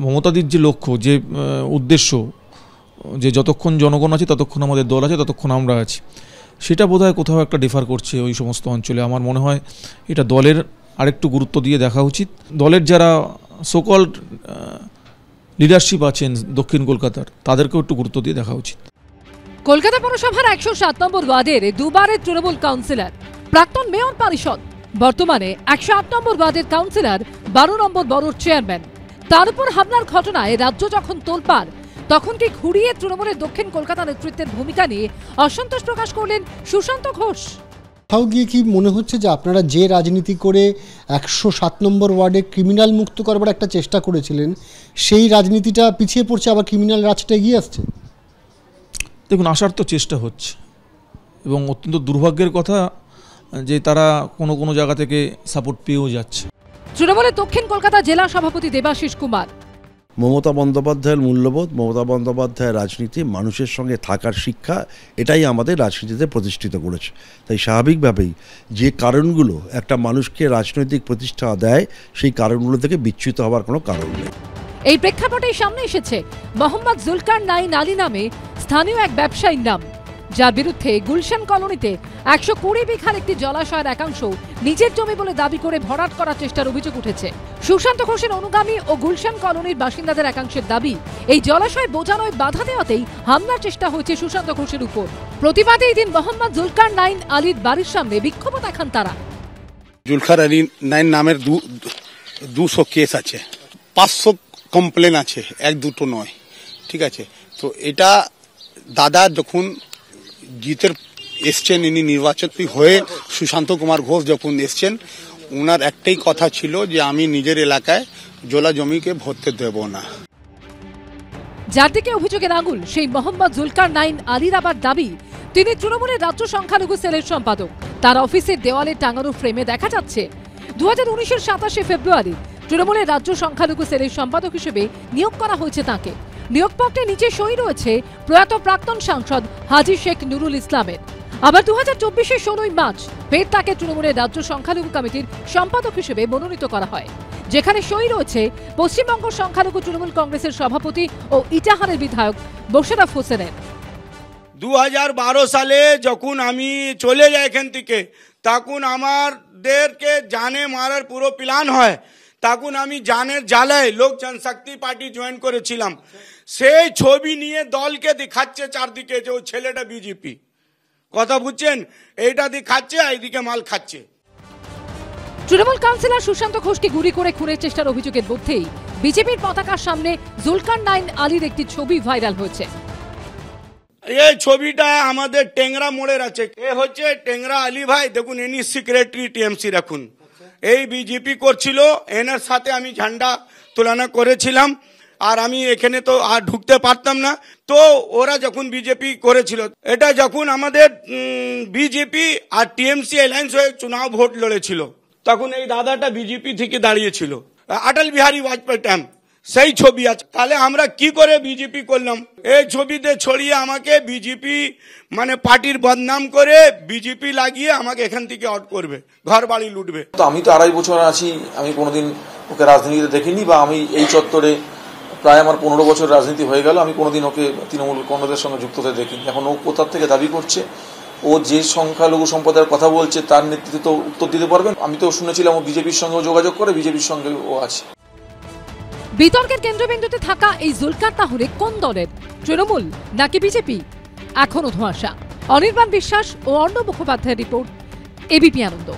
মমতাদির যে লক্ষ্য, যে উদ্দেশ্য, যে যতক্ষণ জনগণ আছে ততক্ষণ আমাদের দল আছে, ততক্ষণ আমরা আছি, সেটা বোধহয় কোথাও একটা ডিফার করছে ওই সমস্ত অঞ্চলে। আমার মনে হয় এটা দলের আরেকটু গুরুত্ব দিয়ে দেখা উচিত। দলের যারা সোকল্ড লিডারশিপ আছেন দক্ষিণ কলকাতার, তাদেরকেও একটু গুরুত্ব দিয়ে দেখা উচিত। কলকাতা পৌরসভার 107 নম্বর ওয়ার্ডের দুবারের তৃণমূল কাউন্সিলর, প্রাক্তন মেয়র পরিষদ, বর্তমানে 108 নম্বর ওয়ার্ডের কাউন্সিলর, 12 নম্বর বড়োর চেয়ারম্যান। তার উপর হামলার ঘটনায় রাজ্য যখন তোলপাড়, তখন কি ঘুরিয়ে তৃণমূলের দক্ষিণ কলকাতা নেতৃত্বের ভূমিকা নিয়ে অসন্তোষ প্রকাশ করলেন সুশান্ত ঘোষ। তাও গিয়ে কি মনে হচ্ছে যে আপনারা যে রাজনীতি করে 107 নম্বর ওয়ার্ডে ক্রিমিনাল মুক্ত করবার একটা চেষ্টা করেছিলেন, সেই রাজনীতিটা পিছিয়ে পড়ছে, আবার ক্রিমিনাল রাজটা এগিয়ে আসছে? দেখুন, আসার তো চেষ্টা হচ্ছে, এবং অত্যন্ত দুর্ভাগ্যের কথা যে তারা কোনো কোনো জায়গা থেকে সাপোর্ট পেয়েও যাচ্ছে। তৃণমূলের দক্ষিণ কলকাতা জেলা সভাপতি দেবাশিস কুমার। মমতা বন্দ্যোপাধ্যায়ের মূল্যবোধ, মমতা বন্দ্যোপাধ্যায়ের রাজনীতি, মানুষের সঙ্গে থাকার শিক্ষা, এটাই আমাদের রাজনীতিতে প্রতিষ্ঠিত করেছে। তাই স্বাভাবিকভাবেই যে কারণগুলো একটা মানুষকে রাজনৈতিক প্রতিষ্ঠা দেয়, সেই কারণগুলো থেকে বিচ্যুত হওয়ার কোনো কারণ নেই। এই প্রেক্ষাপটেই সামনে এসেছে মোহাম্মদ জুলকার নাইন আলী নামে স্থানীয় এক ব্যবসায়ীর নাম, যার বিরুদ্ধে গুলশান কলোনিতে 120 বিঘার একটি জলাশয়ের একাংশ নিজের জমি বলে দাবি করে ভরাট করার চেষ্টার অভিযোগ উঠেছে। সুশান্ত ঘোষের অনুগামী ও গুলশান কলোনির বাসিন্দাদের একাংশের দাবি, এই জলাশয় বোঝানোয় বাধা দেওয়াতেই হামলার চেষ্টা হয়েছে সুশান্ত ঘোষের উপর। প্রতিবাদে এই দিন মোহাম্মদ জুলকার নাইন আলীর বাড়ির সামনে বিক্ষোভ দেখান তারা। জুলকার আলী নাইন নামের 200 কেস আছে, 500 কমপ্লেন আছে, এক দুটো নয়, ঠিক আছে। তো এটা দাদা যখন জিতের এসছেন, ইনি নির্বাচন হয়ে সুশান্ত কুমার ঘোষ যখন এসছেন, ওনার একটাই কথা ছিল যে আমি নিজের এলাকায় জলা জমিকে ভরতে দেব না। যার দিকে অভিযোগের আঙুল সেই মোহাম্মদ জুলকার নাইন আলীর আবার দাবি, তিনি তৃণমূলের রাজ্য সংখ্যালঘু সেলের সম্পাদক। তার অফিসের দেওয়ালে টাঙানো ফ্রেমে দেখা যাচ্ছে 2019-এর 27শে ফেব্রুয়ারি তৃণমূলের রাজ্য সংখ্যালঘু সেলের সম্পাদক হিসেবে নিয়োগ করা হয়েছে তাকে। নিয়োগপত্রে নিচে সই রয়েছে প্রয়াত প্রাক্তন সাংসদ হাজী শেখ নুরুল ইসলামের। আবার 2024-এর 16ই মার্চ ফের তাকে তৃণমূলের রাজ্য সংখ্যালঘু কমিটির সম্পাদক হিসেবে মনোনীত করা হয়, যেখানে সই রয়েছে পশ্চিমবঙ্গ সংখ্যালঘু তৃণমূল কংগ্রেসের সভাপতি ও ইটাহারের বিধায়ক মোশাররফ হোসেনের। 2012 সালে যখন আমি চলে যাই এখান থেকে, তখন আমাদেরকে জানে মারার পুরো প্ল্যান হয়। তখন আমি জানের জ্বালায় লোক জনশক্তি পার্টি জয়েন করেছিলাম। সেই ছবি নিয়ে দলকে দেখাচ্ছে চারদিকে যে ওই ছেলেটা বিজেপি, কথা বুঝছেন? এইটা দেখাচ্ছে, এইদিকে মাল খাচ্ছে। তৃণমূল কাউন্সিলর সুশান্ত ঘোষকে গুলি করে খুনের চেষ্টার অভিযোগের মধ্যেই বিজেপির পতাকার সামনে জুলকার নাইন আলীর একটি ছবি ভাইরাল হয়েছে। এই ছবিটা আমাদের টেংরা মোড়ের আছে। এ হচ্ছে টেংরা আলী ভাই, দেখুন ইনি সেক্রেটারি টিএমসি রাখুন। এই বিজেপি করছিল, এনার সাথে আমি ঝান্ডা তুলনা করেছিলাম, আর আমি এখানে তো আর ঢুকতে পারতাম না। তো ওরা যখন বিজেপি করেছিল, এটা যখন আমাদের বিজেপি আর টিএমসি অ্যালায়েন্স হয়ে চুনাव ভোট লড়েছিল, তখন এই দাদাটা বিজেপি থেকে দাঁড়িয়েছিল, অটল বিহারী বাজপেয়ী টাইম। সেই ছবি আছে। তাহলে আমরা কি করে বিজেপি করলাম? এই ছবিতে ছড়িয়ে আমাকে বিজেপি মানে পার্টির বদনাম করে বিজেপি লাগিয়ে আমাকে এখান থেকে আউট করবে, ঘর বাড়ি লুটবে। তো আমি তো 2.5 বছর আছি, আমি কোনোদিন ওকে রাজনীতিতে দেখিনি, বা আমি এই চত্বরে প্রায় আমার 15 বছর রাজনীতি হয়ে গেল, আমি কোনোদিন ওকে তৃণমূল কংগ্রেসের সঙ্গে যুক্ত হতে দেখিনি। এখন ও কোথার থেকে দাবি করছে, ও যে সংখ্যালঘু সম্প্রদায়ের কথা বলছে তার নেতৃত্বে তো উত্তর দিতে পারবেন। আমি তো শুনেছিলাম ও বিজেপির সঙ্গেও যোগাযোগ করে, বিজেপির সঙ্গে ও আছে। বিতর্কের কেন্দ্রবিন্দুতে থাকা এই জুলকার তাহলে কোন দলের, তৃণমূল নাকি বিজেপি? এখনো ধোঁয়াশা। অনির্বাণ বিশ্বাস ও অর্ণব মুখোপাধ্যায়ের রিপোর্ট, এবিপি আনন্দ।